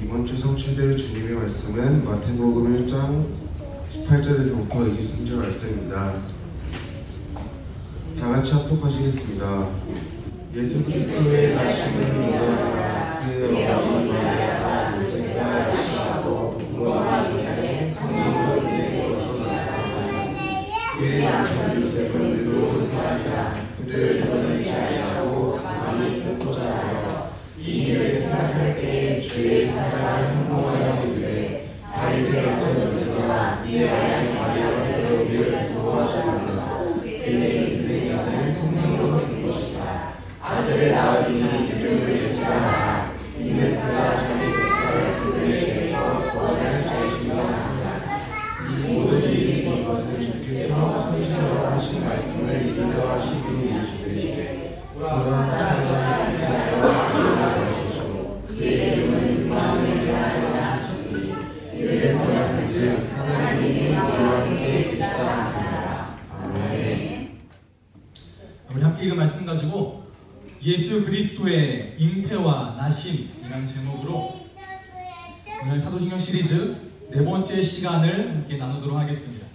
이번 주 성취될 주님의 말씀은 마태복음 1장 18절에서부터 23절 말씀입니다. 다 같이 합독하시겠습니다. 예수 그리스도의 나심을 이루어라. 그의 어머니 마리아가 요셉과 약속하고 동거한 전에 성령으로 인해서 나타났다. 그의 남편 요셉은 의로운 사람이라 그를 드러내지 아니하고 가만히 끊고자 하여 이 일을 생각할 때에 주의 사자가 현몽하여 이르되 다윗에게서 요셉아 네 아내 마리아가 들어오기를 무서워하시는가. 그의 기대자는 성령으로 된 것이다. 아들을 낳으리니 이름을 예수라 하라. 이는 그가 자기 백성을 그들의 죄에서 구원할 자이심이라 합니다. 이 모든 일이 된 것은 주께서 선지자로 하신 말씀을 이루려 하시기로 이르시되 그가 천하의 인자와 이름을 가지시고 그의 이름은 임마누엘 하나가 하셨으니 이를 번역한즉 하나님이 우리와 함께 계시다 합니다. 아멘. 우리 함께 이 말씀 가지고 예수 그리스도의 잉태와 나심이라는 제목으로 오늘 사도신경 시리즈 네 번째 시간을 함께 나누도록 하겠습니다.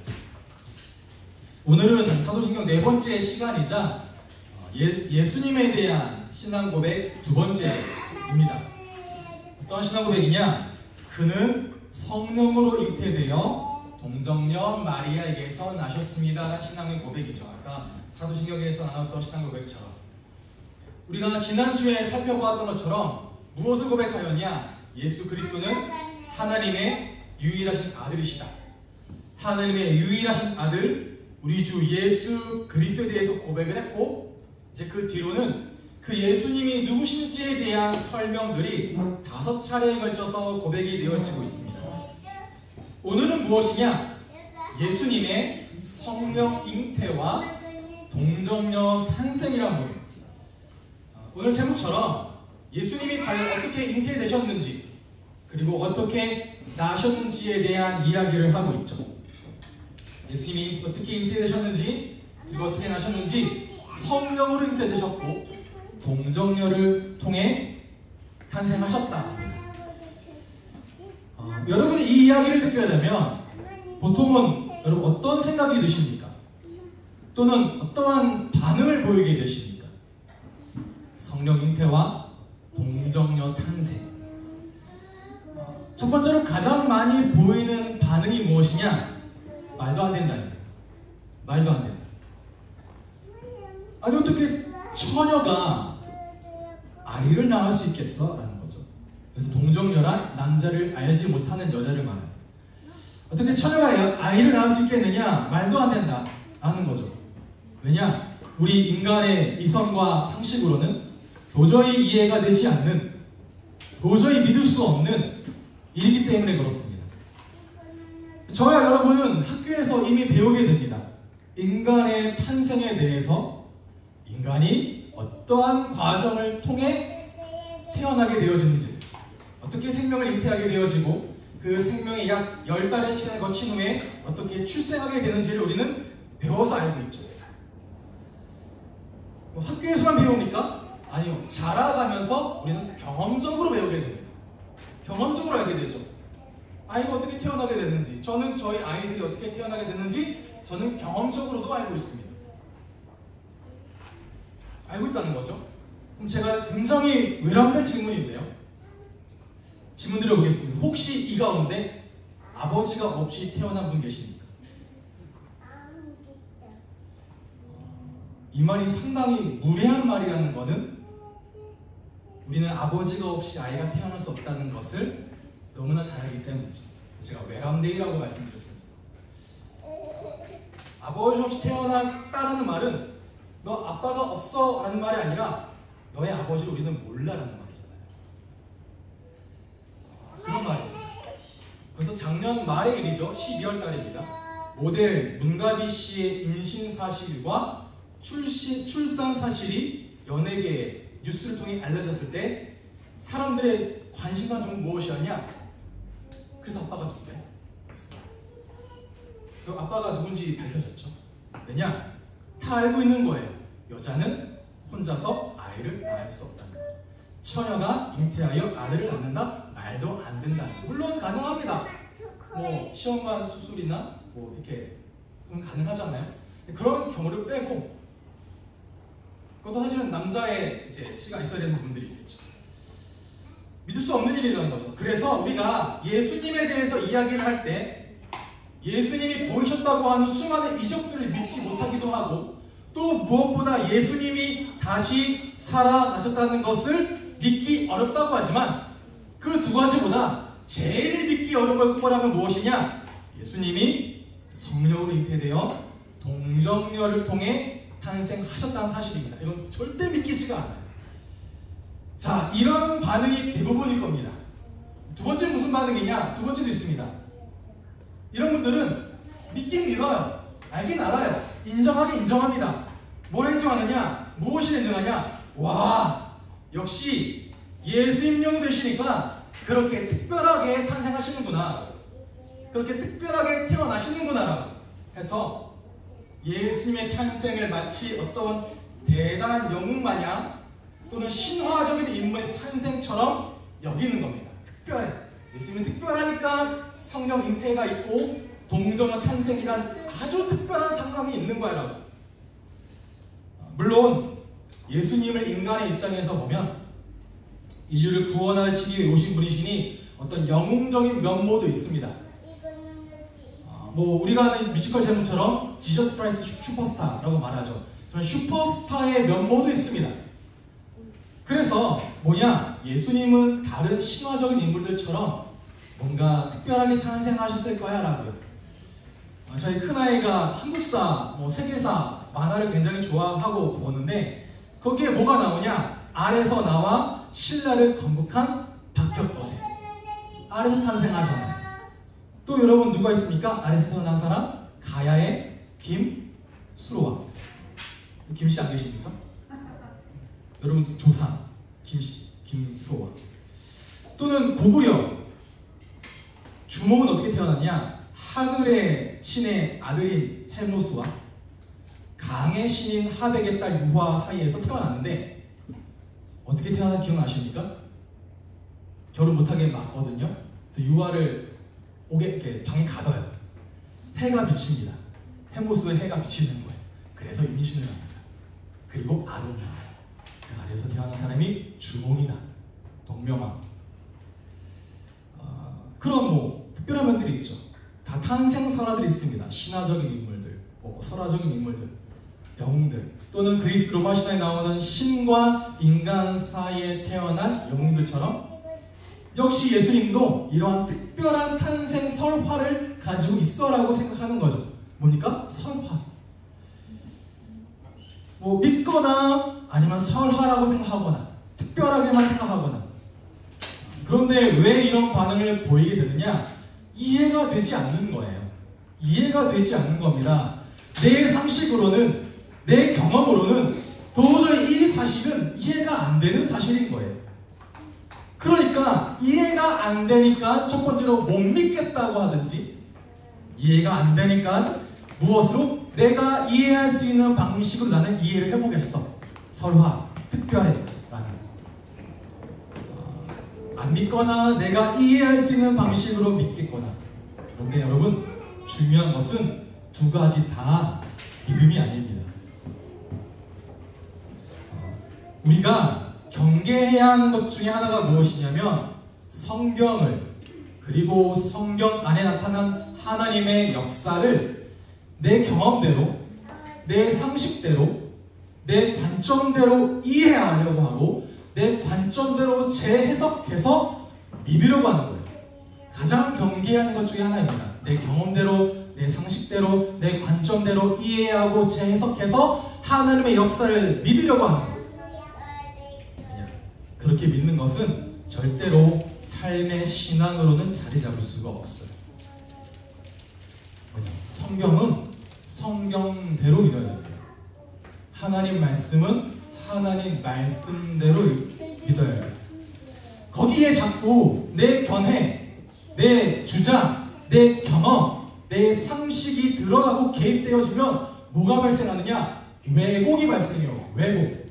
오늘은 사도신경 네 번째 시간이자 예수님에 대한 신앙 고백 두 번째입니다. 어떤 신앙 고백이냐? 그는 성령으로 잉태되어 동정녀 마리아에게서 나셨습니다 라는 신앙의 고백이죠. 아까 사도신경에서 나눴던 신앙 고백처럼 우리가 지난주에 살펴보았던 것처럼 무엇을 고백하였냐? 예수 그리스도는 하나님의 유일하신 아들이시다. 하나님의 유일하신 아들 우리 주 예수 그리스도에 대해서 고백을 했고, 이제 그 뒤로는 그 예수님이 누구신지에 대한 설명들이 5차례에 걸쳐서 고백이 되어지고 있습니다. 오늘은 무엇이냐? 예수님의 성령 잉태와 동정녀 탄생이라는 부분. 오늘 제목처럼 예수님이 과연 어떻게 잉태되셨는지 그리고 어떻게 나셨는지에 대한 이야기를 하고 있죠. 예수님이 어떻게 잉태되셨는지 그리고 어떻게 나셨는지 성령으로 잉태되셨고 동정녀를 통해 탄생하셨다. 여러분이 이 이야기를 듣게 되면 보통은 여러분 어떤 생각이 드십니까? 또는 어떠한 반응을 보이게 되십니까? 성령 잉태와 동정녀 탄생. 첫 번째로 가장 많이 보이는 반응이 무엇이냐? 말도 안 된다는 거예요. 말도 안 된다. 아니 어떻게 처녀가 아이를 낳을 수 있겠어? 라는 거죠. 그래서 동정녀란 남자를 알지 못하는 여자를 말합니다. 어떻게 처녀가 아이를 낳을 수 있겠느냐? 말도 안 된다 라는 거죠. 왜냐? 우리 인간의 이성과 상식으로는 도저히 이해가 되지 않는, 도저히 믿을 수 없는 일이기 때문에 그렇습니다. 저와 여러분은 학교에서 이미 배우게 됩니다. 인간의 탄생에 대해서 인간이 어떠한 과정을 통해 태어나게 되어지는지, 어떻게 생명을 잉태하게 되어지고 그 생명이 약 10달의 시간을 거친 후에 어떻게 출생하게 되는지를 우리는 배워서 알고 있죠. 학교에서만 배웁니까? 아니요. 자라가면서 우리는 경험적으로 배우게 됩니다. 경험적으로 알게 되죠. 아이가 어떻게 태어나게 되는지, 저는 저희 아이들이 어떻게 태어나게 되는지 저는 경험적으로도 알고 있습니다. 알고 있다는 거죠. 그럼 제가 굉장히 외람된 질문인데요. 질문 드려보겠습니다. 혹시 이 가운데 아버지가 없이 태어난 분 계십니까? 이 말이 상당히 무례한 말이라는 것은 우리는 아버지가 없이 아이가 태어날 수 없다는 것을 너무나 잘 알기 때문이죠. 제가 외람되이라고 말씀드렸습니다. 아버지 없이 태어났다라는 말은 너 아빠가 없어 라는 말이 아니라 너의 아버지를 우리는 몰라라는 말이잖아요. 그런 말이에요. 그래서 작년 말의 일이죠. 12월 달입니다. 모델 문가비 씨의 임신 사실과 출산 사실이 연예계 뉴스를 통해 알려졌을 때 사람들의 관심사 좀 무엇이었냐? 그래서 아빠가 누구래? 그 아빠가 누군지 밝혀졌죠. 왜냐? 다 알고 있는 거예요. 여자는 혼자서 아이를 낳을 수 없다는 거예요. 처녀가 잉태하여 아들을 낳는다? 말도 안 가능합니다. 뭐 시험관 수술이나 뭐 이렇게 그건 가능하잖아요. 그런 경우를 빼고 그것도 사실은 남자의 이제 씨가 있어야 되는 부분들이 있겠죠. 믿을 수 없는 일이라는 거죠. 그래서 우리가 예수님에 대해서 이야기를 할 때 예수님이 보이셨다고 하는 수많은 이적들을 믿지 못하기도 하고 또 무엇보다 예수님이 다시 살아나셨다는 것을 믿기 어렵다고 하지만 그 두 가지보다 제일 믿기 어려운 거라면 무엇이냐? 예수님이 성령으로 잉태되어 동정녀를 통해 탄생하셨다는 사실입니다. 이건 절대 믿기지가 않아요. 자, 이런 반응이 대부분일 겁니다. 두 번째 무슨 반응이냐? 두 번째도 있습니다. 이런 분들은 믿긴 믿어요. 알긴 알아요. 인정하긴 인정합니다. 뭘 인정하느냐? 무엇을 인정하냐? 와, 역시 예수님용이 되시니까 그렇게 특별하게 탄생하시는구나. 그렇게 특별하게 태어나시는구나 해서 예수님의 탄생을 마치 어떤 대단한 영웅 마냥 또는 신화적인 인물의 탄생처럼 여기는 겁니다. 특별해. 예수님은 특별하니까 성령 잉태가 있고 동정녀 탄생이란 아주 특별한 상황이 있는 거야 라고. 물론 예수님을 인간의 입장에서 보면 인류를 구원하시기 위해 오신 분이시니 어떤 영웅적인 면모도 있습니다. 뭐 우리가 아는 뮤지컬 제목처럼 지저스 크라이스트 슈퍼스타라고 말하죠. 그런 슈퍼스타의 면모도 있습니다. 그래서 뭐냐? 예수님은 다른 신화적인 인물들처럼 뭔가 특별하게 탄생하셨을 거야 라고요. 저희 큰아이가 한국사, 세계사, 만화를 굉장히 좋아하고 보는데 거기에 뭐가 나오냐? 아래서 나와 신라를 건국한 박혁거세. 아래서 탄생하잖아요. 또 여러분 누가 있습니까? 아래서 태어난 사람? 가야의 김수로왕. 김씨 안 계십니까? 여러분 조상 김씨, 김수로왕. 또는 고구려 주몽은 어떻게 태어났냐? 하늘의 신의 아들인 헬모스와 강의 신인 하백의 딸 유화 사이에서 태어났는데 어떻게 태어났는지 기억나십니까? 결혼 못하게 막거든요. 유화를 이렇게 방에 가둬요. 해가 비칩니다. 헬모스의 해가 비치는 거예요. 그래서 임신을 합니다. 그리고 아론이 나와요. 그 아래에서 태어난 사람이 주몽이다. 동명왕. 그런 특별한 면들이 있죠. 다 탄생 설화들이 있습니다. 신화적인 인물들, 설화적인 인물들, 영웅들, 또는 그리스 로마 신화에 나오는 신과 인간 사이에 태어난 영웅들처럼 역시 예수님도 이러한 특별한 탄생 설화를 가지고 있어라고 생각하는 거죠. 뭡니까? 설화. 믿거나 아니면 설화라고 생각하거나 특별하게만 생각하거나. 그런데 왜 이런 반응을 보이게 되느냐? 이해가 되지 않는 거예요. 이해가 되지 않는 겁니다. 내 상식으로는, 내 경험으로는 도저히 이 사실은 이해가 안 되는 사실인 거예요. 그러니까 이해가 안 되니까 첫 번째로 못 믿겠다고 하든지, 이해가 안 되니까 무엇으로? 내가 이해할 수 있는 방식으로 나는 이해를 해보겠어. 설화, 특별해 라는. 안 믿거나 내가 이해할 수 있는 방식으로 믿겠거나. 그런데 여러분, 중요한 것은 두 가지 다 믿음이 아닙니다. 우리가 경계해야 하는 것 중에 하나가 무엇이냐면 성경을, 그리고 성경 안에 나타난 하나님의 역사를 내 경험대로, 내 상식대로, 내 관점대로 이해하려고 하고 내 관점대로 재해석해서 믿으려고 하는 거예요. 가장 경계해야 하는 것 중에 하나입니다. 내 경험대로, 내 상식대로, 내 관점대로 이해하고 재해석해서 하나님의 역사를 믿으려고 하는 거예요. 그렇게 믿는 것은 절대로 삶의 신앙으로는 자리 잡을 수가 없어요. 성경은 성경대로 믿어야 돼요. 하나님 말씀은 하나님 말씀대로 믿어야 돼요. 거기에 자꾸 내 견해, 내 주장, 내 경험, 내 상식이 들어가고 개입되어지면 뭐가 발생하느냐? 왜곡이 발생해요. 왜곡.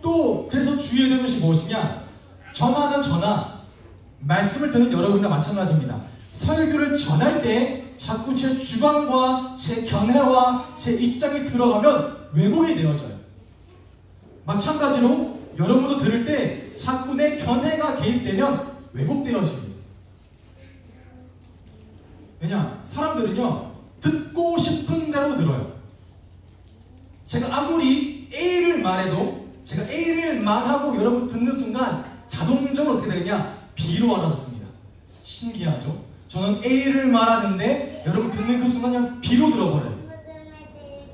또 그래서 주의해야 되는 것이 무엇이냐? 전하는 전하, 말씀을 듣는 여러분과 마찬가지입니다. 설교를 전할 때 자꾸 제 주관과 제 견해와 제 입장이 들어가면 왜곡이 되어져요. 마찬가지로 여러분도 들을 때 자꾸 내 견해가 개입되면 왜곡되어집니다. 왜냐? 사람들은요, 듣고 싶은 대로 들어요. 제가 아무리 A를 말해도, 제가 A를 말하고 여러분 듣는 순간 자동적으로 어떻게 되느냐? B로 알아듣습니다. 신기하죠? 저는 A를 말하는데 여러분 듣는 그 순간 그냥 B로 들어버려요.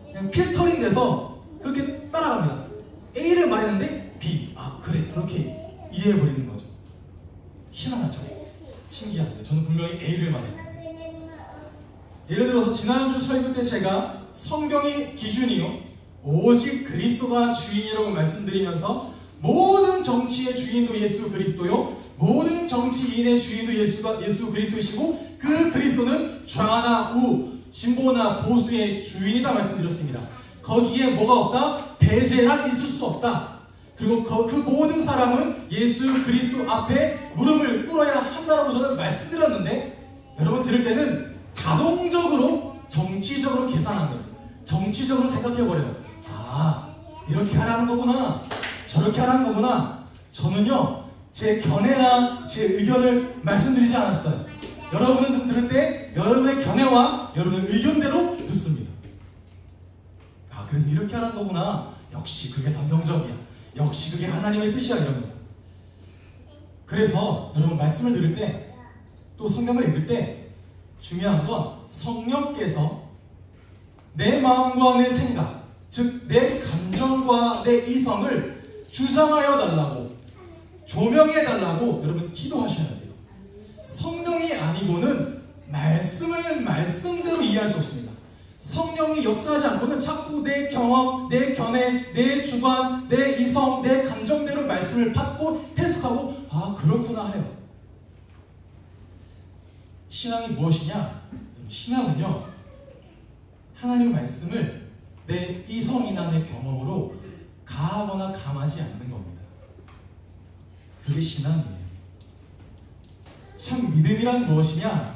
그냥 필터링 돼서 그렇게 따라갑니다. A를 말했는데 B, 아 그래, 그렇게 이해해버리는 거죠. 희한하죠? 신기한데 저는 분명히 A를 말했는데. 예를 들어서 지난주 설교 때 제가 성경이 기준이요, 오직 그리스도가 주인이라고 말씀드리면서 모든 정치의 주인도 예수 그리스도요, 모든 정치인의 주인도 예수 그리스도이시고 그 그리스도는 좌나 우, 진보나 보수의 주인이다 말씀드렸습니다. 거기에 뭐가 없다? 배제란 있을 수 없다. 그리고 그 모든 사람은 예수 그리스도 앞에 무릎을 꿇어야 한다라고 저는 말씀드렸는데, 여러분 들을 때는 자동적으로 정치적으로 계산한 거예요. 정치적으로 생각해버려요. 아, 이렇게 하라는 거구나, 저렇게 하라는 거구나. 저는요, 제 견해나 제 의견을 말씀드리지 않았어요. 여러분은 좀 들을 때 여러분의 견해와 여러분의 의견대로 듣습니다. 아, 그래서 이렇게 하라는 거구나. 역시 그게 성경적이야. 역시 그게 하나님의 뜻이야. 이러면서. 그래서 여러분 말씀을 들을 때, 또 성경을 읽을 때 중요한 건 성령께서 내 마음과 내 생각, 즉 내 감정과 내 이성을 주장하여 달라고, 조명해 달라고 여러분 기도하셔야 돼요. 성령이 아니고는 말씀을 말씀대로 이해할 수 없습니다. 성령이 역사하지 않고는 자꾸 내 경험, 내 견해, 내 주관, 내 이성, 내 감정대로 말씀을 받고 해석하고, 아 그렇구나 해요. 신앙이 무엇이냐? 신앙은요, 하나님의 말씀을 내 이성이나 내 경험으로 가하거나 감하지 않는 겁니다. 그게 신앙이에요. 참 믿음이란 무엇이냐?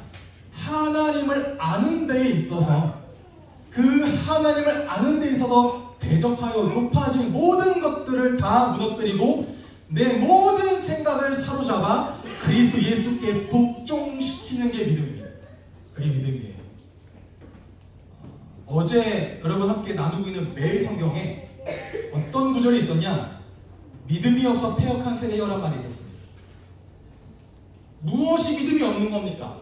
하나님을 아는 데에 있어서, 그 하나님을 아는 데에 있어서 대적하여 높아진 모든 것들을 다 무너뜨리고 내 모든 생각을 사로잡아 그리스도 예수께 복종시키는 게 믿음입니다. 그게 믿음이에요. 어제 여러분 함께 나누고 있는 매일 성경에 어떤 구절이 있었냐? 믿음이 없어 패역한 세대여란 말이 있었습니다. 무엇이 믿음이 없는 겁니까?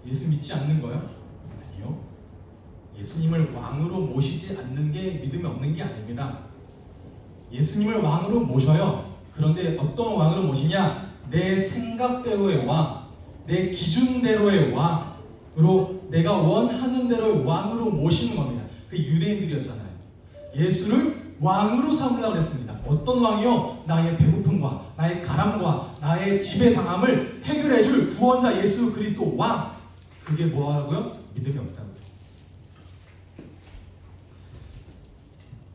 예수 믿지 않는 거요? 아니요. 예수님을 왕으로 모시지 않는 게 믿음이 없는 게 아닙니다. 예수님을 왕으로 모셔요. 그런데 어떤 왕으로 모시냐? 내 생각대로의 왕, 내 기준대로의 왕으로, 내가 원하는 대로의 왕으로 모시는 겁니다. 그 유대인들이었잖아요. 예수를 왕으로 삼으려고 했습니다. 어떤 왕이요? 나의 배고픔과 나의 가람과 나의 지배당함을 해결해줄 구원자 예수 그리스도 왕. 그게 뭐라고요? 믿음이 없다고요.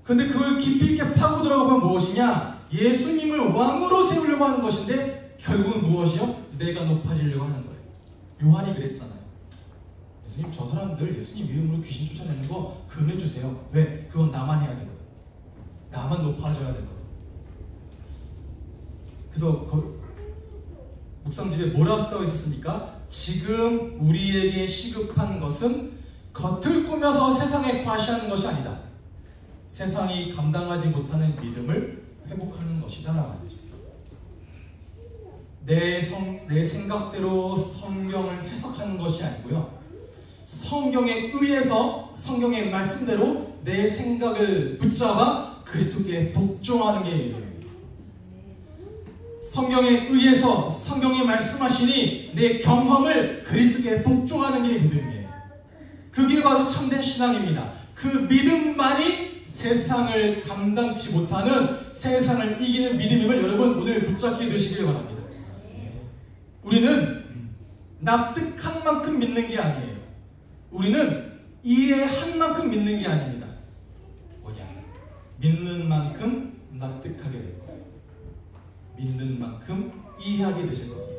근데 그걸 깊이 있게 파고 들어가면 무엇이냐? 예수님을 왕으로 세우려고 하는 것인데 결국은 무엇이요? 내가 높아지려고 하는 거예요. 요한이 그랬잖아요. 예수님, 저 사람들 예수님 이름으로 귀신 쫓아내는 거 그거 해주세요. 왜? 그건 나만 해야 되거든. 나만 높아져야 되거든. 그래서 묵상집에 뭐라 써 있었습니까? 지금 우리에게 시급한 것은 겉을 꾸며서 세상에 과시하는 것이 아니다. 세상이 감당하지 못하는 믿음을 회복하는 것이다 라는 거죠. 내 생각대로 성경을 해석하는 것이 아니고요, 성경에 의해서 성경의 말씀대로 내 생각을 붙잡아 그리스도께 복종하는 게 믿음입니다. 성경에 의해서 성경이 말씀하시니 내 경험을 그리스도께 복종하는 게 믿음이에요. 그게 바로 참된 신앙입니다. 그 믿음만이 세상을 감당치 못하는, 세상을 이기는 믿음임을 여러분 오늘 붙잡게 되시길 바랍니다. 우리는 납득한 만큼 믿는 게 아니에요. 우리는 이해한 만큼 믿는 게 아닙니다. 뭐냐? 믿는 만큼 납득하게 될 거예요. 믿는 만큼 이해하게 되실 겁니다.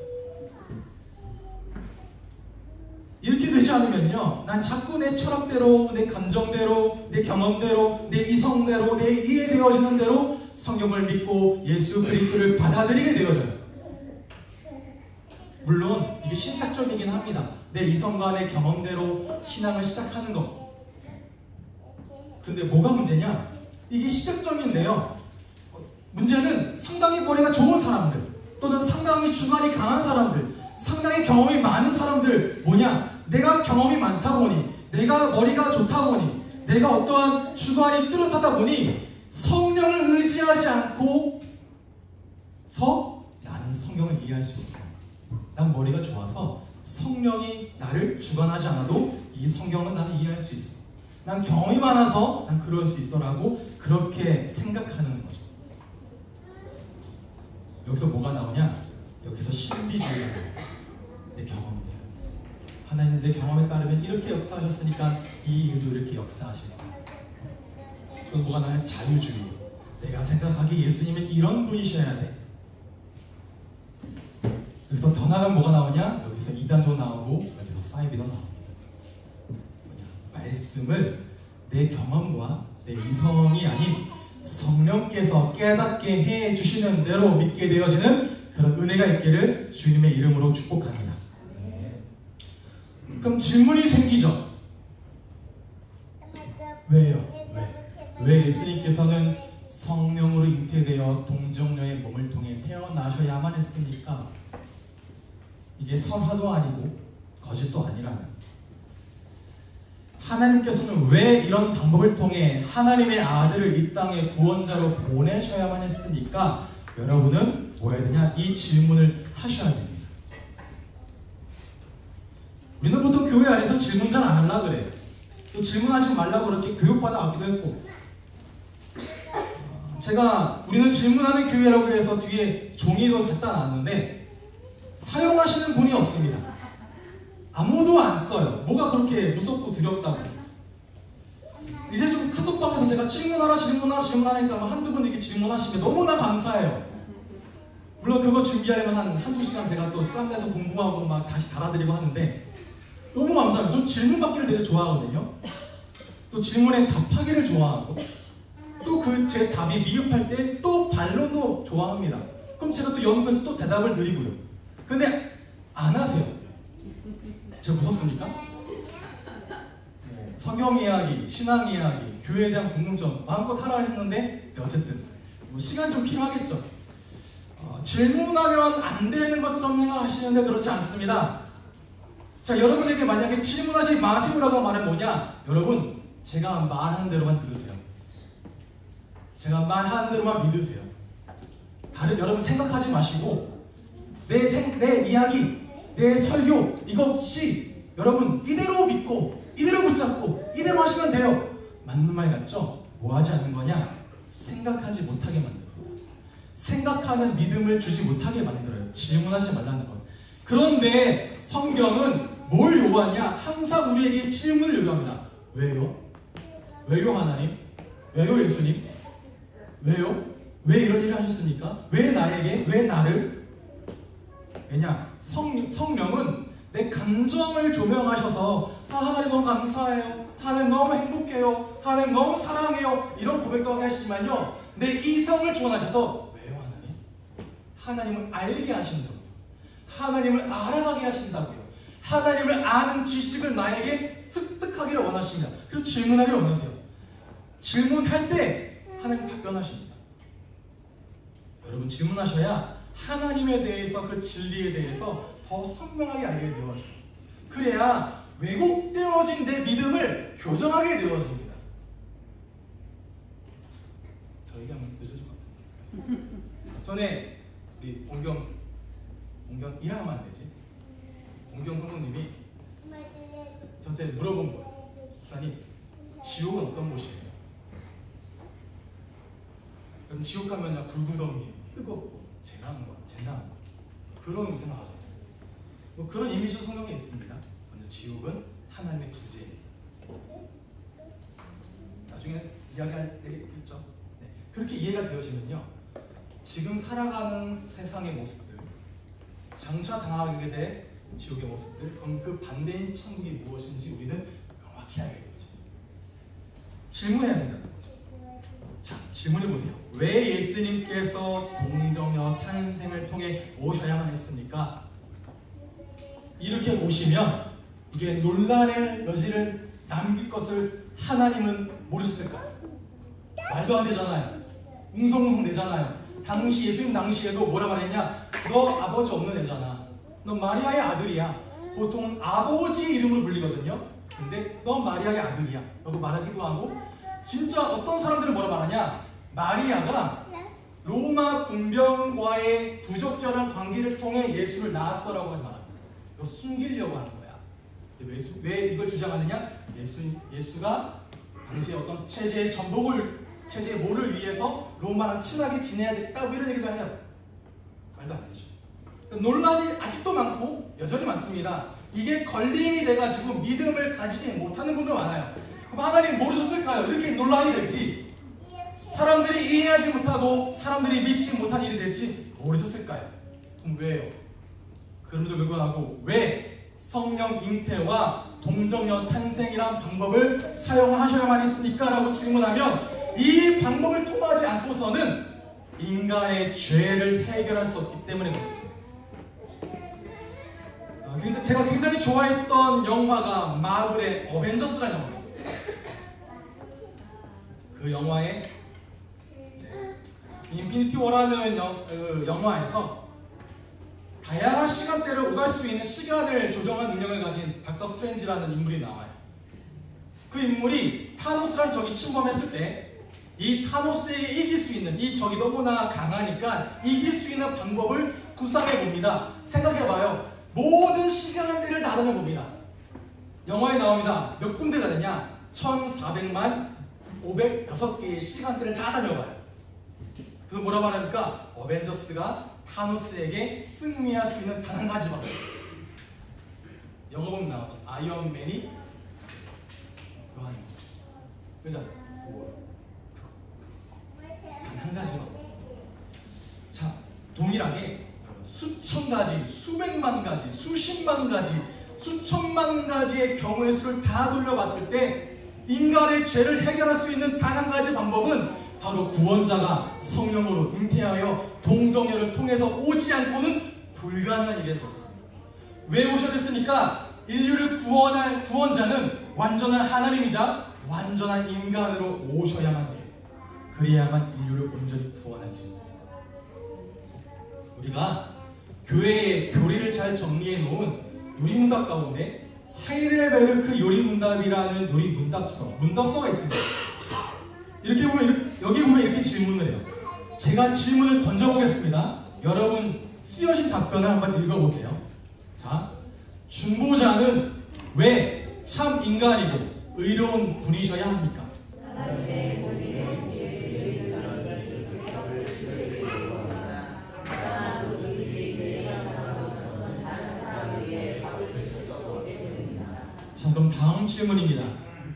이렇게 되지 않으면요, 난 자꾸 내 철학대로, 내 감정대로, 내 경험대로, 내 이성대로, 내 이해되어지는 대로 성경을 믿고 예수 그리스도를 받아들이게 되어져요. 물론 이게 신학적이긴 합니다. 내 이성과 내 경험대로 신앙을 시작하는 것. 근데 뭐가 문제냐? 이게 시작점인데요. 문제는 상당히 머리가 좋은 사람들, 또는 상당히 주관이 강한 사람들, 상당히 경험이 많은 사람들, 뭐냐? 내가 경험이 많다 보니, 내가 머리가 좋다 보니, 내가 어떠한 주관이 뚜렷하다 보니 성령을 의지하지 않고 나는 성경을 이해할 수 있어. 난 머리가 좋아서 성령이 나를 주관하지 않아도 이 성경은 나는 이해할 수 있어. 난 경험이 많아서 난 그럴 수 있어 라고 그렇게 생각하는 거죠. 여기서 뭐가 나오냐? 여기서 신비주의가 나와요. 내 경험대로. 하나님 내 경험에 따르면 이렇게 역사하셨으니까 이 일도 이렇게 역사하실 거야. 또 뭐가 나오냐? 자유주의. 내가 생각하기에 예수님은 이런 분이셔야 돼. 여기서 더 나가면 뭐가 나오냐? 여기서 이단도 나오고 여기서 사이비도 나옵니다. 뭐냐? 말씀을 내 경험과 내 이성이 아닌 성령께서 깨닫게 해주시는 대로 믿게 되어지는 그런 은혜가 있기를 주님의 이름으로 축복합니다. 그럼 질문이 생기죠. 왜요? 왜 예수님께서는 성령으로 잉태되어 동정녀의 몸을 통해 태어나셔야만 했습니까? 이게 설화도 아니고 거짓도 아니라는. 하나님께서는 왜 이런 방법을 통해 하나님의 아들을 이 땅에 구원자로 보내셔야만 했습니까? 여러분은 뭐 해야 되냐? 이 질문을 하셔야 됩니다. 우리는 보통 교회 안에서 질문 잘 안 하려고 그래요. 또 질문하지 말라고 그렇게 교육받아 왔기도 했고, 우리는 질문하는 교회라고 해서 뒤에 종이도 갖다 놨는데 사용하시는 분이 없습니다. 아무도 안 써요. 뭐가 그렇게 무섭고 두렵다고. 이제 좀 카톡방에서 제가 질문하니까 한두 분 이렇게 질문하시면 너무나 감사해요. 물론 그거 준비하려면 한두 시간 제가 또 짬내서 공부하고 막 다시 달아드리고 하는데 너무 감사합니다. 좀 질문 받기를 되게 좋아하거든요. 또 질문에 답하기를 좋아하고, 또 그 제 답이 미흡할 때 또 반론도 좋아합니다. 그럼 제가 또 연구해서 또 대답을 드리고요. 근데 안 하세요. 제가 무섭습니까? 성경 이야기, 신앙 이야기, 교회에 대한 궁금점 마음껏 하라 했는데 어쨌든 시간 좀 필요하겠죠. 질문하면 안 되는 것처럼 생각하시는데 그렇지 않습니다. 자, 여러분에게 만약에 질문하지 마세요라고 말은 뭐냐? 여러분, 제가 말하는 대로만 들으세요. 제가 말하는 대로만 믿으세요. 여러분 생각하지 마시고 내 이야기, 내 설교 이것이 여러분 이대로 믿고 이대로 붙잡고 이대로 하시면 돼요. 맞는 말 같죠? 뭐 하지 않는 거냐? 생각하지 못하게 만듭니다. 생각하는 믿음을 주지 못하게 만들어요. 질문하지 말라는 것. 그런데 성경은 뭘 요구하냐? 항상 우리에게 질문을 요구합니다. 왜요? 왜요 하나님? 왜요 예수님? 왜요? 왜 이런 일을 하셨습니까? 왜 나에게? 왜 나를? 왜냐? 성령은 내 감정을 조명하셔서 하나님 너무 감사해요. 하나님 너무 행복해요. 하나님 너무 사랑해요. 이런 고백도 하게 하시지만요. 내 이성을 주관하셔서 왜요 하나님? 하나님을 알게 하신다고요. 하나님을 알아가게 하신다고요. 하나님을 아는 지식을 나에게 습득하기를 원하십니다. 그래서 질문하기를 원하세요. 질문할 때 하나님 답변하십니다. 여러분 질문하셔야 하나님에 대해서 그 진리에 대해서 더 선명하게 알게 되어져요. 그래야 왜곡되어진 내 믿음을 교정하게 되어집니다. 저 얘기하면 늦어질 것 같은데. 전에 우리 봉경 1하면 안 되지? 봉경 성도님이 저한테 물어본 거예요. 목사님, 지옥은 어떤 곳이에요? 그럼 지옥 가면 불구덩이 뜨겁고 재난한 거 그런 생각하잖아요. 뭐 그런 이미지도 성경에 있습니다. 먼저 지옥은 하나님의 부재예요. 나중에 이야기할 때 있죠. 네. 그렇게 이해가 되어지면요, 지금 살아가는 세상의 모습들, 장차 당하게 될 지옥의 모습들, 그럼 그 반대인 천국이 무엇인지 우리는 명확히 알게 되죠. 질문해야 된다는 거죠. 자, 질문해 보세요. 왜 예수님께서 동정녀 탄생을 통해 오셔야만 했습니까? 이렇게 오시면 이게 논란의 여지를 남길 것을 하나님은 모르셨을까요? 말도 안 되잖아요. 웅성웅성 되잖아요. 당시 예수님 당시에도 뭐라 말했냐? 너 아버지 없는 애잖아. 너 마리아의 아들이야. 보통 아버지의 이름으로 불리거든요. 근데 너 마리아의 아들이야 라고 말하기도 하고, 진짜 어떤 사람들은 뭐라 말하냐? 마리아가 로마 군병과의 부적절한 관계를 통해 예수를 낳았어 라고 하지 말합니다. 이거 숨기려고 하는 거야. 왜 이걸 주장하느냐? 예수가 당시에 어떤 체제의 전복을, 체제의 모를 위해서 로마랑 친하게 지내야 되겠다고 이런 얘기도 해요. 말도 안 되죠. 논란이 아직도 많고 여전히 많습니다. 이게 걸림이 돼가지고 믿음을 가지지 못하는 분도 많아요. 그럼 하나님 모르셨을까요? 이렇게 논란이 될지, 사람들이 이해하지 못하고 사람들이 믿지 못한 일이 될지 모르셨을까요? 그럼 왜요? 그럼에도 불구하고 왜 성령 잉태와 동정녀 탄생이란 방법을 사용하셔야만 했습니까? 라고 질문하면 이 방법을 통하지 않고서는 인간의 죄를 해결할 수 없기 때문에 그렇습니다. 제가 굉장히 좋아했던 영화가 마블의 어벤져스라는 영화입니다. 그 영화에 인피니티 워라는 영화에서 다양한 시간대를 오갈 수 있는 시간을 조정하는 능력을 가진 닥터 스트레인지라는 인물이 나와요. 그 인물이 타노스란 적이 침범했을 때 이 타노스에게 이길 수 있는, 이 적이 너무나 강하니까 이길 수 있는 방법을 구상해 봅니다. 생각해봐요. 모든 시간대를 나눠 봅니다. 영화에 나옵니다. 몇 군데가 되냐? 1400만 506개의 시간대를 다 다녀봐요. 그래서 뭐라고 하니까 어벤져스가 타노스에게 승리할 수 있는 단 한 가지 방법. 영어 보면 나오죠. 아이언맨이 그거 하는 거죠. 그죠? 단 한 가지 방법. 자, 동일하게 수천 가지, 수백만 가지, 수십만 가지, 수천만 가지의 경우의 수를 다 돌려봤을 때 인간의 죄를 해결할 수 있는 단 한 가지 방법은 바로 구원자가 성령으로 잉태하여 동정녀를 통해서 오지 않고는 불가능한 일에서 없습니다. 왜 오셔야 됐습니까? 인류를 구원할 구원자는 완전한 하나님이자 완전한 인간으로 오셔야만 돼요. 그래야만 인류를 온전히 구원할 수 있습니다. 우리가 교회의 교리를 잘 정리해 놓은 요리문답 가운데 하이델베르크 요리문답이라는 문답서가 있습니다. 이렇게 보면, 여기 보면 이렇게 질문을 해요. 제가 질문을 던져보겠습니다. 여러분 쓰여진 답변을 한번 읽어보세요. 자, 중보자는 왜 참 인간이고 의로운 분이셔야 합니까? 자, 그럼 다음 질문입니다.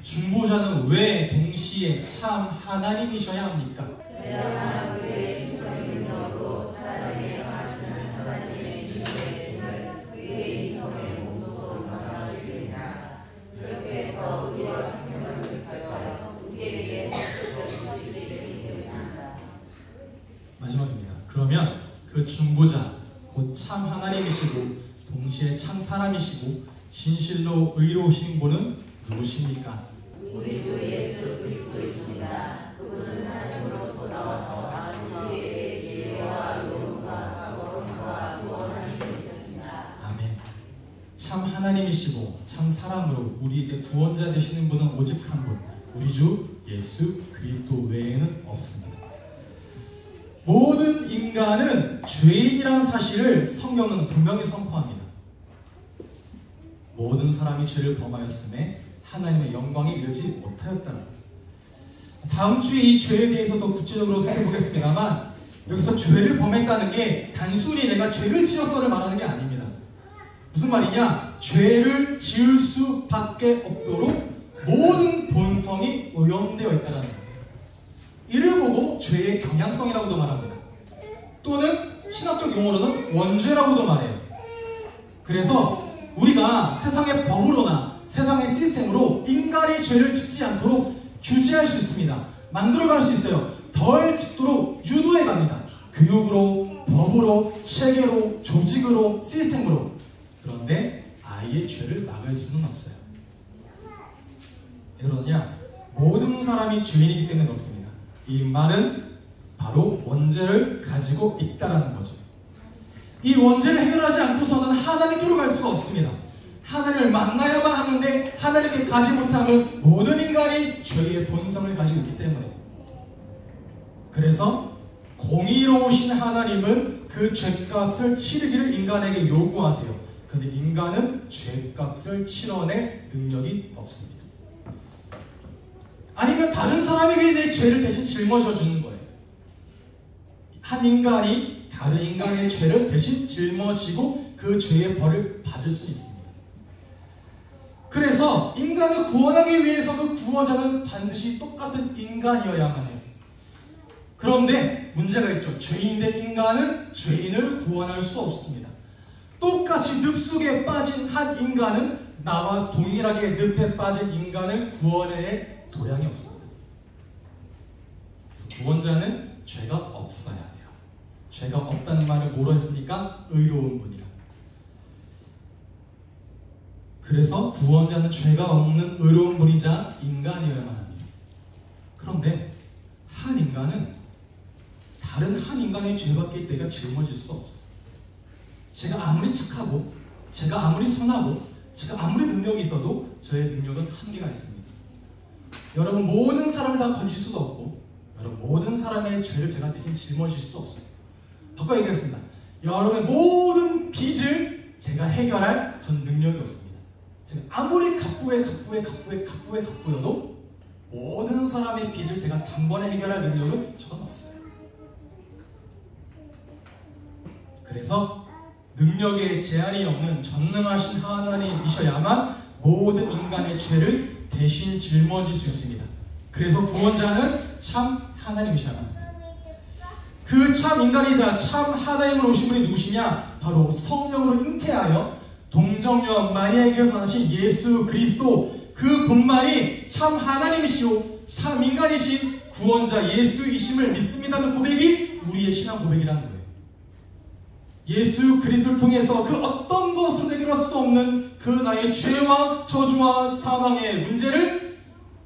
중보자는 왜 동시에 참 하나님이셔야 합니까? 마지막입니다. 그러면 그 중보자, 곧 참 하나님이시고 동시에 참 사람이시고 진실로 의로우신 분은 누구십니까? 우리 주 예수 그리스도이십니다. 그분은 하나님으로 돌아와서 우리에게 지혜와 의로움과 거룩함과 구원을 주셨습니다. 아멘. 참 하나님이시고 참 사람으로 우리에게 구원자 되시는 분은 오직 한 분, 우리 주 예수 그리스도 외에는 없습니다. 모든 인간은 죄인이라는 사실을 성경은 분명히 선포합니다. 모든 사람이 죄를 범하였음에 하나님의 영광에 이르지 못하였다는 것. 다음 주에 이 죄에 대해서 더 구체적으로 살펴보겠습니다만, 여기서 죄를 범했다는 게 단순히 내가 죄를 지었어를 말하는 게 아닙니다. 무슨 말이냐? 죄를 지을 수밖에 없도록 모든 본성이 오염되어 있다는 거예요. 이를 보고 죄의 경향성이라고도 말합니다. 또는 신학적 용어로는 원죄라고도 말해요. 그래서 우리가 세상의 법으로나 세상의 시스템으로 인간이 죄를 짓지 않도록 규제할 수 있습니다. 만들어갈 수 있어요. 덜 짓도록 유도해 갑니다. 교육으로, 법으로, 체계로, 조직으로, 시스템으로. 그런데 아이의 죄를 막을 수는 없어요. 왜 그러냐? 모든 사람이 죄인이기 때문에 그렇습니다. 이 말은 바로 원죄를 가지고 있다라는 거죠. 이 원죄를 해결하지 않고서는 하나님께로 갈 수가 없습니다. 하나님을 만나야만 하는데 하나님께 가지 못하면 모든 인간이 죄의 본성을 가지고 있기 때문에, 그래서 공의로우신 하나님은 그 죄값을 치르기를 인간에게 요구하세요. 그런데 인간은 죄값을 치러낼 능력이 없습니다. 아니면 다른 사람에게 내 죄를 대신 짊어져 주는 거예요. 한 인간이 다른 인간의 죄를 대신 짊어지고 그 죄의 벌을 받을 수 있습니다. 그래서 인간을 구원하기 위해서 그 구원자는 반드시 똑같은 인간이어야만 해요. 그런데 문제가 있죠. 죄인된 인간은 죄인을 구원할 수 없습니다. 똑같이 늪 속에 빠진 한 인간은 나와 동일하게 늪에 빠진 인간을 구원해낼 도량이 없습니다. 그래서 구원자는 죄가 없어야 돼요. 죄가 없다는 말을 뭐로 했습니까? 의로운 분이라. 그래서 구원자는 죄가 없는 의로운 분이자 인간이어야만 합니다. 그런데 한 인간은 다른 한 인간의 죄밖에 내가 짊어질 수 없어요. 제가 아무리 착하고, 제가 아무리 선하고, 제가 아무리 능력이 있어도 저의 능력은 한계가 있습니다. 여러분 모든 사람을 다 건질 수도 없고, 여러분 모든 사람의 죄를 제가 대신 짊어질 수도 없어요. 바꿔 얘기하겠습니다. 여러분의 모든 빚을 제가 해결할 전 능력이 없습니다. 제가 아무리 갑부여도 모든 사람의 빚을 제가 단번에 해결할 능력은 저는 없어요. 그래서 능력에 제한이 없는 전능하신 하나님이셔야만 모든 인간의 죄를 대신 짊어질 수 있습니다. 그래서 구원자는 참 하나님이셔야만 합니다. 그 참 인간이자 참 하나님으로 오신 분이 누구시냐? 바로 성령으로 잉태하여 동정녀 마리아에게 나신 예수 그리스도, 그 분만이 참 하나님이시오 참 인간이신 구원자 예수이심을 믿습니다는 고백이 우리의 신앙 고백이라는 거예요. 예수 그리스도를 통해서 그 어떤 것을 해결할 수 없는 그 나의 죄와 저주와 사망의 문제를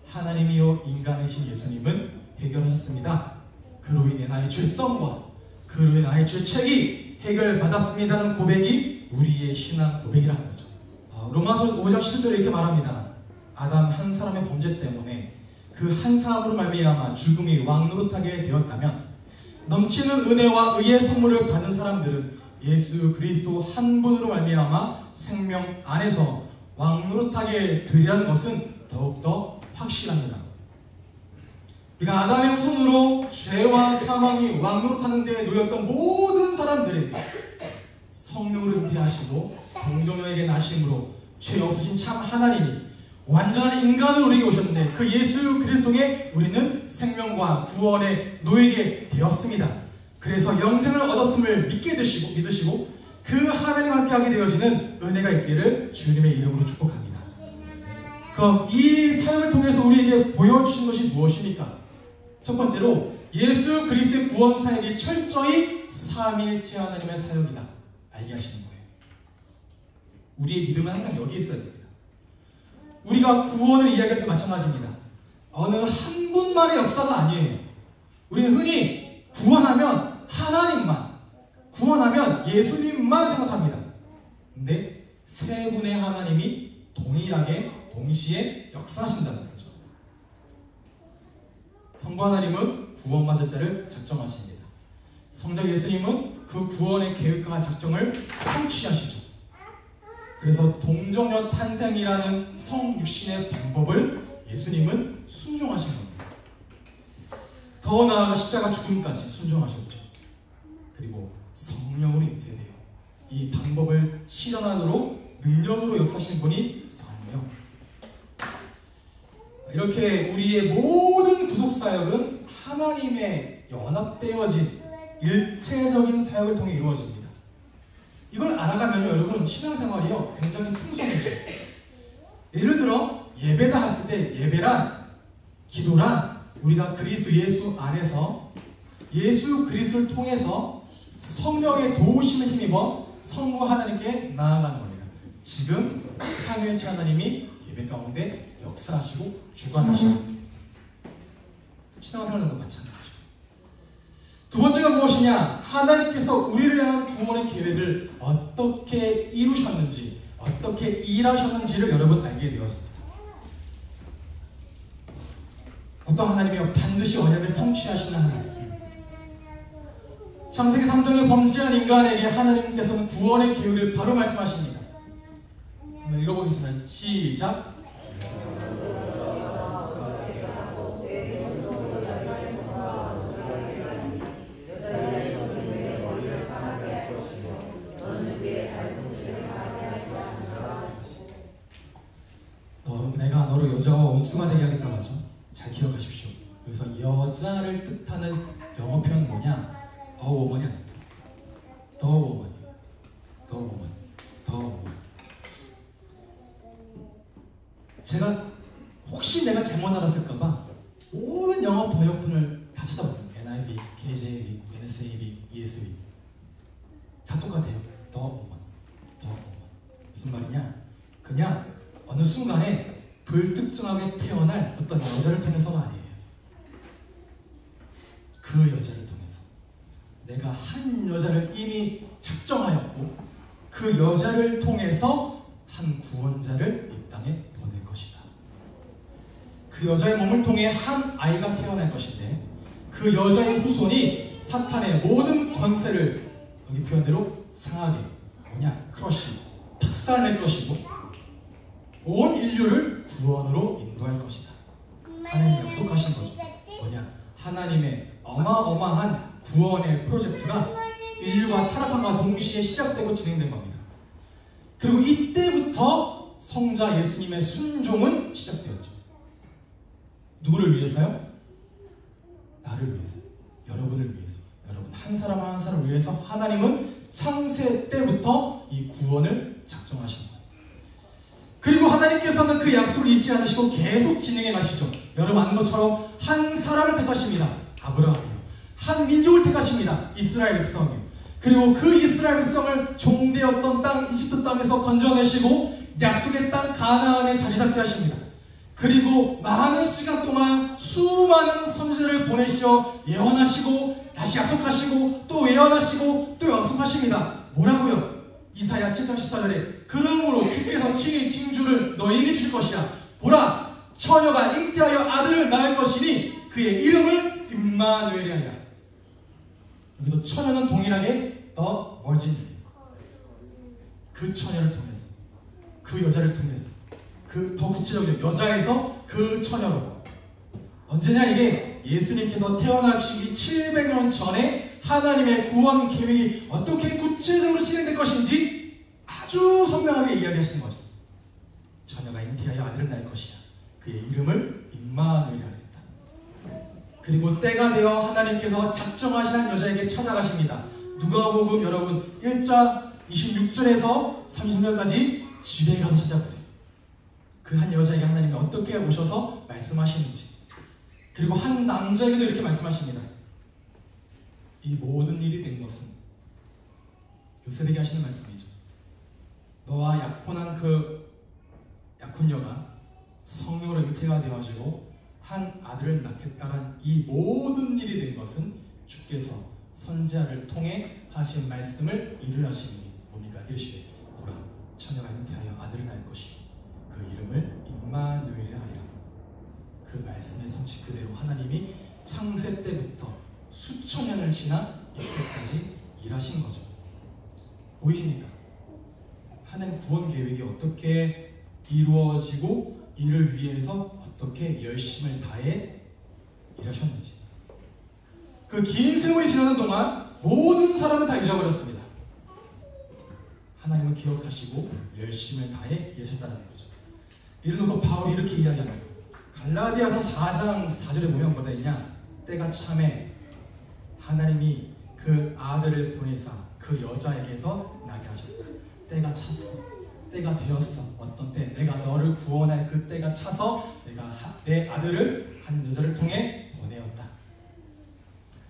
하나님이요 인간이신 예수님은 해결하셨습니다. 그로 인해 나의 죄성과 그로 인해 나의 죄책이 해결받았습니다는 고백이 우리의 신앙 고백이라는 거죠. 로마서 5장 11절에 이렇게 말합니다. 아담 한 사람의 범죄 때문에 그 한 사람으로 말미암아 죽음이 왕노릇하게 되었다면 넘치는 은혜와 의의 선물을 받은 사람들은 예수 그리스도 한 분으로 말미암아 생명 안에서 왕노릇하게 되리라는 것은 더욱더 확실합니다. 그러니까 아담의 후손으로 죄와 사망이 왕노릇하는 데 놓였던 모든 사람들에게 성령으로 잉태하시고 동정녀에게 나심으로 죄 없으신 참 하나님이 완전한 인간으로 우리에게 오셨는데 그 예수 그리스도에 우리는 생명과 구원에 놓이게 되었습니다. 그래서 영생을 얻었음을 믿으시고 그 하나님 함께 하게 되어지는 은혜가 있기를 주님의 이름으로 축복합니다. 그럼 이 사역을 통해서 우리에게 보여주신 것이 무엇입니까? 첫 번째로 예수 그리스도의 구원 사역이 철저히 삼위일체 하나님의 사역이다 알게 하시는 거예요. 우리의 믿음은 항상 여기에 있어야 됩니다. 우리가 구원을 이야기할 때 마찬가지입니다. 어느 한 분만의 역사가 아니에요. 우리는 흔히 구원하면 하나님만, 구원하면 예수님만 생각합니다. 근데 세 분의 하나님이 동일하게 동시에 역사하신다는 거죠. 성부 하나님은 구원받을 자를 작정하십니다. 성자 예수님은 그 구원의 계획과 작정을 성취하시죠. 그래서 동정녀 탄생이라는 성육신의 방법을 예수님은 순종하신 겁니다. 더 나아가 십자가 죽음까지 순종하셨죠. 그리고 성령으로 잉태돼요. 이 방법을 실현하도록 능력으로 역사하신 분이 성령. 이렇게 우리의 모든 구속사역은 하나님의 연합되어진 일체적인 사역을 통해 이루어집니다. 이걸 알아가면 여러분 신앙생활이요 굉장히 풍성해져요. 예를 들어 예배다 했을 때 예배란 기도란 우리가 그리스도 예수 안에서 예수 그리스도를 통해서 성령의 도우심을 힘입어 성부 하나님께 나아가는 겁니다. 지금 삼위일체 하나님이 예배 가운데 역사하시고 주관하시는 신앙생활도 마찬가지죠. 두 번째가 무엇이냐? 하나님께서 우리를 향한 구원의 계획을 어떻게 이루셨는지, 어떻게 일하셨는지를 여러분 알게 되었습니다. 어떤 하나님이요? 반드시 언약을 성취하시는 하나님. 창세기 3장에 범죄한 인간에게 하나님께서는 구원의 계획을 바로 말씀하십니다. 한번 읽어보겠습니다. 시작. 내가 너로 여자와 원수가 되게 하겠다고 하죠. 잘 기억하십시오. 그래서 여자를 뜻하는 영어 표현 뭐냐? A woman이 아닙니다. The woman. The woman. The woman. 제가 혹시 내가 잘못 알았을까봐 모든 영어 번역본을 다 찾아봤어요. NIV, KJV, NSAV, ESV 다 똑같아요. The woman. The woman. 무슨 말이냐? 그냥 어느 순간에 불특정하게 태어날 어떤 여자를 통해서가 아니에요. 그 여자를 통해서 내가 한 여자를 이미 작정하였고 그 여자를 통해서 한 구원자를 이 땅에 보낼 것이다. 그 여자의 몸을 통해 한 아이가 태어날 것인데 그 여자의 후손이 사탄의 모든 권세를 여기 표현대로 상하게 뭐냐? 크러쉬, 박살낼 것이고 온 인류를 구원으로 인도할 것이다. 하나님이 약속하신 거죠. 뭐냐? 하나님의 어마어마한 구원의 프로젝트가 인류가 타락함과 동시에 시작되고 진행된 겁니다. 그리고 이때부터 성자 예수님의 순종은 시작되었죠. 누구를 위해서요? 나를 위해서, 여러분을 위해서, 여러분 한 사람 한 사람을 위해서 하나님은 창세 때부터 이 구원을 작정하신 거예요. 그리고 하나님께서는 그 약속을 잊지 않으시고 계속 진행해 가시죠. 여러분 아는 것처럼 한 사람을 택하십니다. 아브라함이요. 한 민족을 택하십니다. 이스라엘 백성이요. 그리고 그 이스라엘 백성을 종되었던 땅 이집트 땅에서 건져내시고 약속의 땅 가나안에 자리 잡게 하십니다. 그리고 많은 시간 동안 수많은 선지자를 보내시어 예언하시고 다시 약속하시고 또 예언하시고 또 약속하십니다. 뭐라고요? 이사야 7장 14절에 그러므로 주께서 친히 징조를 너희에게 주실 것이야. 보라 처녀가 잉태하여 아들을 낳을 것이니 그의 이름을 임마누엘이 아니라. 여기도 처녀는 동일하게 the virgin. 그 처녀를 통해서 그 여자를 통해서 그 더 구체적인 여자에서 그 처녀로 언제냐 이게 예수님께서 태어나시기 700년 전에 하나님의 구원 계획이 어떻게 구체적으로 실행될 것인지 아주 선명하게 이야기하시는 거죠. 처녀가 잉태하여 아들을 낳을 것이야. 그의 이름을 임마누엘이라 했다. 그리고 때가 되어 하나님께서 작정하신 한 여자에게 찾아가십니다. 누가복음 여러분 1장 26절에서 33절까지 집에 가서 찾아보세요. 그 한 여자에게 하나님이 어떻게 오셔서 말씀하시는지. 그리고 한 남자에게도 이렇게 말씀하십니다. 이 모든 일이 된 것은 요셉에게 하시는 말씀이죠. 너와 약혼한 그 약혼녀가 성령으로 잉태가 되어지고 한 아들을 낳겠다란 이 모든 일이 된 것은 주께서 선지자를 통해 하신 말씀을 이루하시니 뭡니까? 이르시되 보라 처녀가 잉태하여 아들을 낳을 것이요 그 이름을 임마누엘이라 하리라. 그 말씀의 성취 그대로 하나님이 창세 때부터 수천 년을 지나 이때까지 일하신 거죠. 보이십니까? 하나님 구원 계획이 어떻게 이루어지고 이를 위해서 어떻게 열심을 다해 일하셨는지. 그 긴 세월이 지나는 동안 모든 사람을 다 잊어버렸습니다. 하나님은 기억하시고 열심을 다해 일하셨다는 거죠. 이르고 바울이 이렇게 이야기합니다. 갈라디아서 4장 4절에 보면 뭐다 있냐? 때가 참에 하나님이 그 아들을 보내사 그 여자에게서 나게 하셨다. 때가 찼어. 때가 되었어. 어떤 때? 내가 너를 구원할 그 때가 차서 내가 내 아들을 한 여자를 통해 보내었다.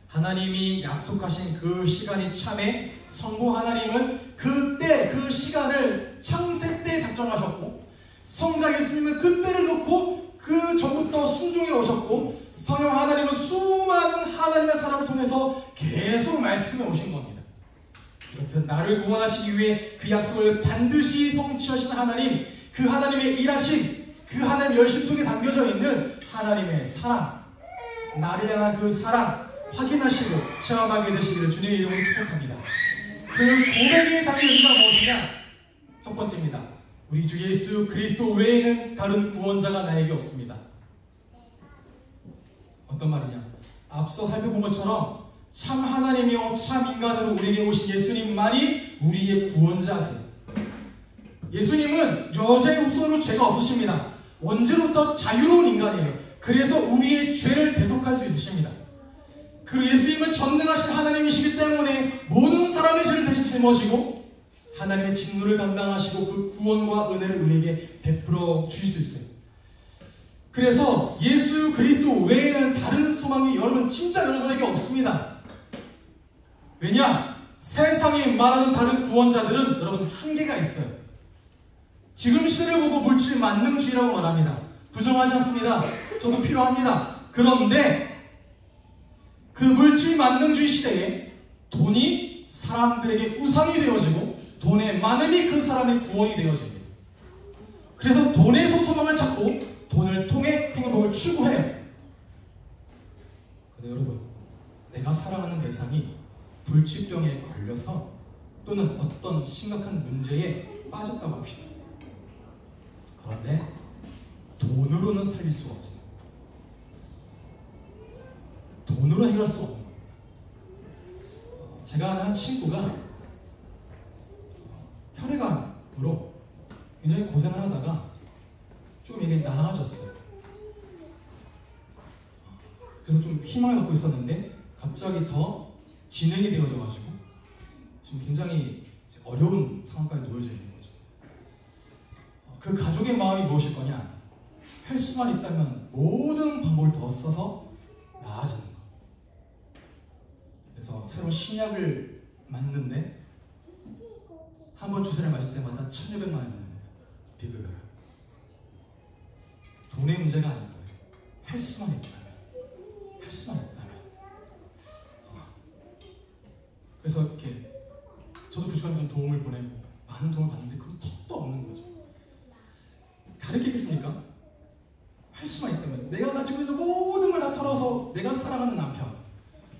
하나님이 약속하신 그 시간이 참에 성부 하나님은 그때 그 시간을 창세 때 작정하셨고, 성자 예수님은 그 때를 놓고 그 전부터 순종해 오셨고, 성령 하나님은 수많은 하나님의 사람을 통해서 계속 말씀해 오신 겁니다. 이렇듯 나를 구원하시기 위해 그 약속을 반드시 성취하신 하나님, 그 하나님의 일하심, 그 하나님의 열심 속에 담겨져 있는 하나님의 사랑, 나를 향한 그 사랑 확인하시고 체험하게 되시기를 주님의 이름으로 축복합니다. 그 고백의 당의 의미가 무엇이냐? 첫 번째입니다. 우리 주 예수 그리스도 외에는 다른 구원자가 나에게 없습니다. 어떤 말이냐? 앞서 살펴본 것처럼 참 하나님이요 참 인간으로 우리에게 오신 예수님만이 우리의 구원자세요. 예수님은 여자의 후손으로 죄가 없으십니다. 원죄로부터 자유로운 인간이에요. 그래서 우리의 죄를 대속할 수 있으십니다. 그리고 예수님은 전능하신 하나님이시기 때문에 모든 사람의 죄를 대신 짊어지고 하나님의 직무를 감당하시고 그 구원과 은혜를 우리에게 베풀어 주실 수 있어요. 그래서 예수 그리스도 외에는 다른 소망이 여러분 진짜 여러분에게 없습니다. 왜냐? 세상이 말하는 다른 구원자들은 여러분 한계가 있어요. 지금 시대를 보고 물질 만능주의라고 말합니다. 부정하지 않습니다. 저도 필요합니다. 그런데 그 물질 만능주의 시대에 돈이 사람들에게 우상이 되어지고 돈의 많음이 그 사람의 구원이 되어집니다. 그래서 돈에서 소망을 찾고 돈을 통해 행복을 추구해요. 근데 여러분, 내가 사랑하는 대상이 불치병에 걸려서 또는 어떤 심각한 문제에 빠졌다고 합시다. 그런데 돈으로는 살릴 수가 없어요. 돈으로 해결할 수가 없는 겁니다. 제가 아는 한 친구가 혈액암으로 굉장히 고생을 하다가 조금 이게 나아졌어요. 그래서 좀 희망을 갖고 있었는데 갑자기 더 진행이 되어져가지고 지금 굉장히 어려운 상황까지 놓여져 있는 거죠. 그 가족의 마음이 무엇일 거냐? 할 수만 있다면 모든 방법을 더 써서 나아지는 거. 그래서 새로운 신약을 맞는데 한 번 주사를 맞을 때마다 1,200만 원 납니다. 비급여를. 돈의 문제가 아닌 거예요. 할 수만 있다면. 할 수만 있다면. 그래서 이렇게 저도 부족한 좀 도움을 보내고 많은 도움을 받는데 그건 턱도 없는 거죠. 가르치겠습니까? 할 수만 있다면. 내가 가지고 있는 모든 걸 다 털어서 내가 사랑하는 남편,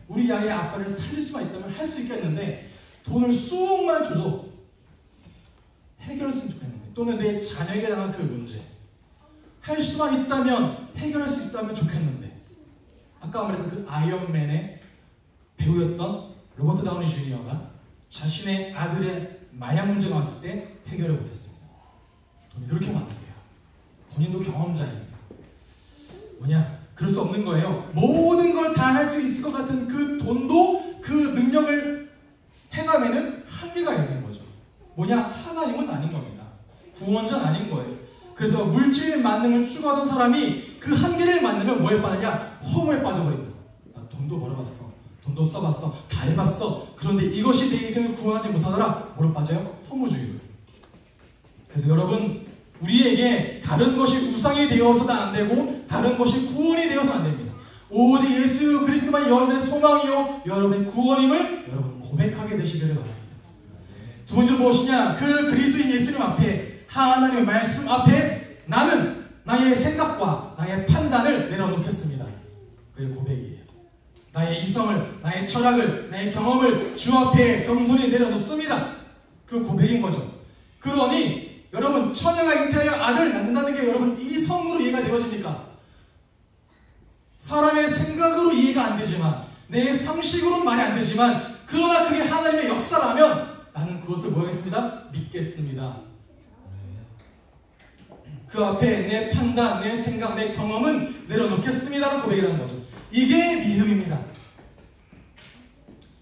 우리 아이의 아빠를 살릴 수만 있다면 할 수 있겠는데 돈을 수억만 줘도 해결했으면 좋겠는데, 또는 내 자녀에게 당한 그 문제 할 수만 있다면 해결할 수 있다면 좋겠는데, 아까 말했던 그 아이언맨의 배우였던 로버트 다우니 주니어가 자신의 아들의 마약 문제가 왔을 때 해결을 못했습니다. 돈이 그렇게 많은데요. 본인도 경험자입니다. 뭐냐? 그럴 수 없는 거예요. 모든 걸 다 할 수 있을 것 같은 그 돈도 그 능력을 행함에는 한계가 있는 거죠. 뭐냐? 하나님은 아닌 겁니다. 구원자는 아닌 거예요. 그래서 물질 만능을 추구하던 사람이 그 한계를 만나면 뭐에 빠지냐? 허무에 빠져버립니다. 나 돈도 벌어봤어. 돈도 써봤어. 다 해봤어. 그런데 이것이 내 인생을 구원하지 못하더라. 뭐로 빠져요? 허무주의로. 그래서 여러분, 우리에게 다른 것이 우상이 되어서도 안 되고 다른 것이 구원이 되어서는 안 됩니다. 오직 예수 그리스도만이 여러분의 소망이요 여러분의 구원임을 여러분 고백하게 되시기를 바랍니다. 두 번째로 무엇이냐? 그 그리스도인 예수님 앞에, 하나님의 말씀 앞에 나는 나의 생각과 나의 판단을 내려놓겠습니다. 그게 고백이에요. 나의 이성을, 나의 철학을, 나의 경험을 주 앞에 겸손히 내려놓습니다. 그 고백인 거죠. 그러니 여러분, 처녀가 잉태하여 아들을 낳는다는 게 여러분 이성으로 이해가 되어집니까? 사람의 생각으로 이해가 안 되지만, 내 상식으로는 말이 안 되지만, 그러나 그게 하나님의 역사라면 나는 그것을 뭐 하겠습니다? 믿겠습니다. 그 앞에 내 판단, 내 생각, 내 경험은 내려놓겠습니다라는 고백이라는 거죠. 이게 믿음입니다.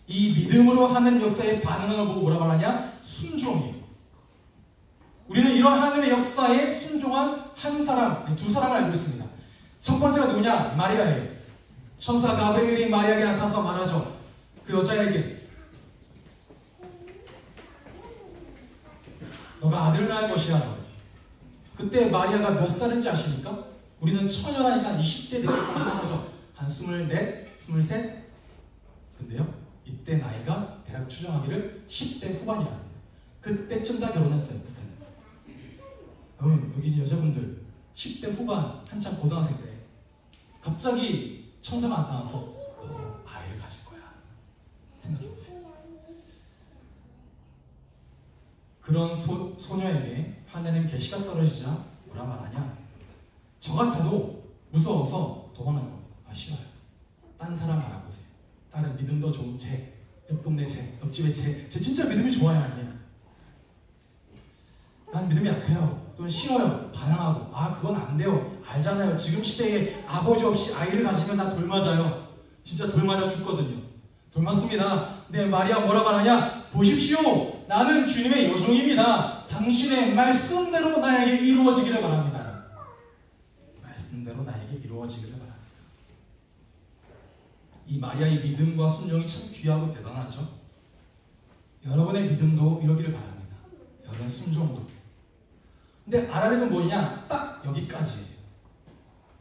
이 믿음으로 하는 역사에 반응하는 걸 보고 뭐라 말하냐? 순종이에요. 우리는 이런 하나님의 역사에 순종한 한 사람, 두 사람을 알고 있습니다. 첫 번째가 누구냐? 마리아예요. 천사 가브리엘이 마리아에게 나타나서 말하죠. 그 여자에게 너가 아들을 낳을 것이야. 그때 마리아가 몇 살인지 아십니까? 우리는 처녀라니까 20대 되겠다고 하죠. 한 24, 23? 근데요, 이때 나이가 대략 추정하기를 10대 후반이랍니다. 그때쯤 다 결혼했어요. 그때는. 여기 여자분들 10대 후반 한참 고등학생 때 갑자기 천사가 나타나서 너 아이를 가질 거야. 생각해보세요. 그런 소녀에게 하나님 계시가 떨어지자 뭐라 말하냐? 저 같아도 무서워서 도망가는 겁니다. 아, 싫어요. 딴 사람 알아보세요. 다른 믿음 더 좋은 옆 동네 옆집에 쟤 진짜 믿음이 좋아요, 아니냐? 난 믿음이 약해요. 또는 싫어요. 반항하고. 아, 그건 안 돼요. 알잖아요. 지금 시대에 아버지 없이 아이를 가지면 나 돌 맞아요. 진짜 돌 맞아 죽거든요. 돌 맞습니다. 근데 마리아 뭐라 말하냐? 보십시오. 나는 주님의 여종입니다. 당신의 말씀대로 나에게 이루어지기를 바랍니다. 말씀대로 나에게 이루어지기를 바랍니다. 이 마리아의 믿음과 순종이 참 귀하고 대단하죠. 여러분의 믿음도 이러기를 바랍니다. 여러분의 순종도. 근데 알아야 건 뭐냐? 딱 여기까지예요.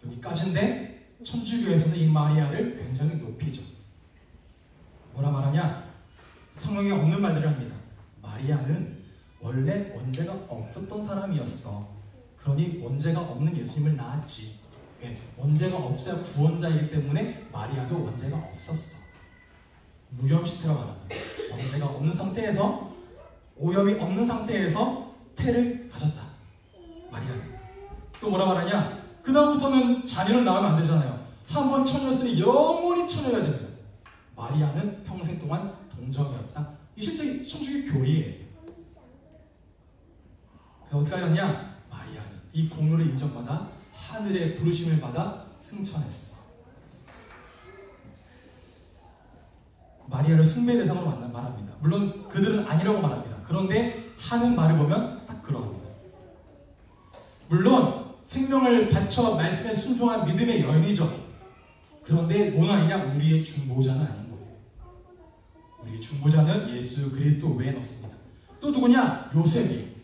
여기까지인데 천주교에서는 이 마리아를 굉장히 높이죠. 뭐라 말하냐? 성경에 없는 말들을 합니다. 마리아는 원래 원죄가 없었던 사람이었어. 그러니 원죄가 없는 예수님을 낳았지. 왜? 원죄가 없어야 구원자이기 때문에 마리아도 원죄가 없었어. 무염시태라고 합니다. 원죄가 없는 상태에서, 오염이 없는 상태에서 태를 가졌다. 마리아는. 또 뭐라 말하냐? 그 다음부터는 자녀를 낳으면 안 되잖아요. 한번 처녀였으니 영원히 처녀가 됩니다. 마리아는 평생 동안 동정이었다. 이게 실제 천주교 교리예요. 어디까지 갔냐? 마리아는 이 공로를 인정받아 하늘의 부르심을 받아 승천했어. 마리아를 숭배 대상으로 말합니다. 물론 그들은 아니라고 말합니다. 그런데 하는 말을 보면 딱 그러합니다. 물론 생명을 바쳐 말씀에 순종한 믿음의 여인이죠. 그런데 뭐는 아니냐? 우리의 중보자는 아닌 거예요. 우리의 중보자는 예수 그리스도 외엔 없습니다. 또 누구냐? 요셉이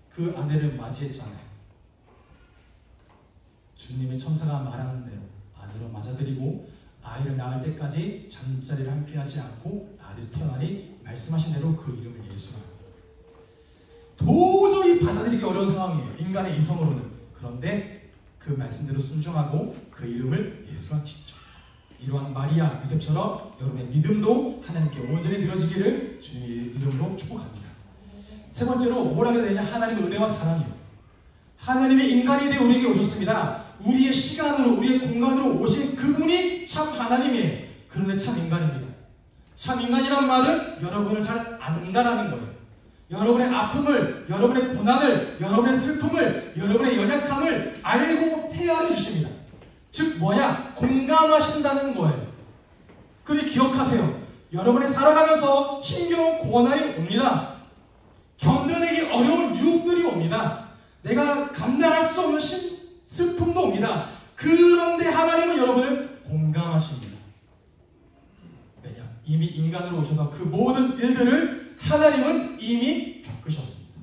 그 아내를 맞이했잖아요. 주님의 천사가 말하는 대로 아내로 맞아들이고 아이를 낳을 때까지 잠자리를 함께하지 않고 아들이 태어나니 말씀하신 대로 그 이름을 예수라. 도저히 받아들이기 어려운 상황이에요. 인간의 이성으로는. 그런데 그 말씀대로 순종하고 그 이름을 예수라 짓죠. 이러한 마리아, 요셉처럼 여러분의 믿음도 하나님께 온전히 드려지기를 주님의 이름으로 축복합니다. 세 번째로 뭘 하게 되냐? 하나님의 은혜와 사랑이요. 하나님의 인간이 되어 우리에게 오셨습니다. 우리의 시간으로, 우리의 공간으로 오신 그분이 참 하나님이에요. 그런데 참 인간입니다. 참 인간이란 말은 여러분을 잘 안다라는 거예요. 여러분의 아픔을, 여러분의 고난을, 여러분의 슬픔을, 여러분의 연약함을 알고 헤아려 주십니다. 즉 뭐냐? 공감하신다는 거예요. 그리 기억하세요. 여러분이 살아가면서 힘겨운 고난이 옵니다. 견뎌내기 어려운 유혹들이 옵니다. 내가 감당할 수 없는 슬픔도 옵니다. 그런데 하나님은 여러분을 공감하십니다. 왜냐? 이미 인간으로 오셔서 그 모든 일들을 하나님은 이미 겪으셨습니다.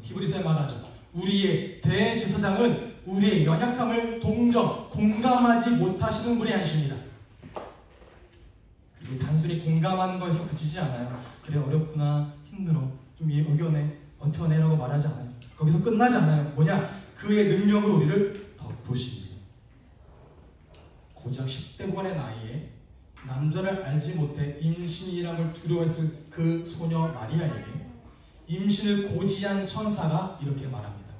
히브리서에 말하죠. 우리의 대제사장은 우리의 연약함을 공감하지 못하시는 분이 아니십니다. 그리고 단순히 공감하는 것에서 그치지 않아요. 그래, 어렵구나, 힘들어, 좀 의견해, 버텨내라고 말하지 않아요. 거기서 끝나지 않아요. 뭐냐? 그의 능력으로 우리를 덮으십니다. 고작 10대 후반의 나이에 남자를 알지 못해 임신이라는 걸 두려워했을 그 소녀 마리아에게 임신을 고지한 천사가 이렇게 말합니다.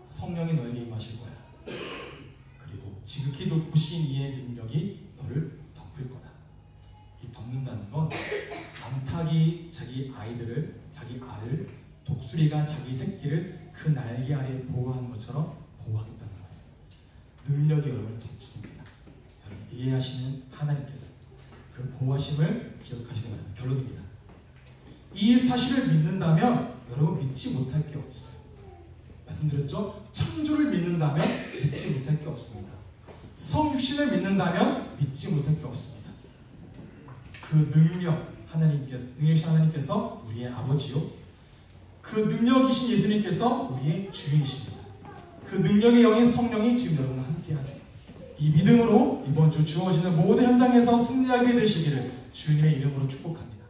성령이 너에게 임하실 거야. 그리고 지극히 높으신 이의 능력이 너를 덮을 거다. 이 덮는다는 건 암탉이 자기 알을, 독수리가 자기 새끼를 그 날개 아래에 보호하는 것처럼 보호하겠다는 거예요. 능력이 여러분을 덮습니다. 여러분, 이해하시는 하나님께서 그 보호하심을 기억하시기 바랍니다. 결론입니다. 이 사실을 믿는다면 여러분 믿지 못할 게 없어요. 말씀드렸죠? 창조를 믿는다면 믿지 못할 게 없습니다. 성육신을 믿는다면 믿지 못할 게 없습니다. 그 능력 능력이신 하나님께서 우리의 아버지요, 그 능력이신 예수님께서 우리의 주인이십니다. 그 능력의 영인 성령이 지금 여러분과 함께 하세요. 이 믿음으로 이번 주 주어지는 모든 현장에서 승리하게 되시기를 주님의 이름으로 축복합니다.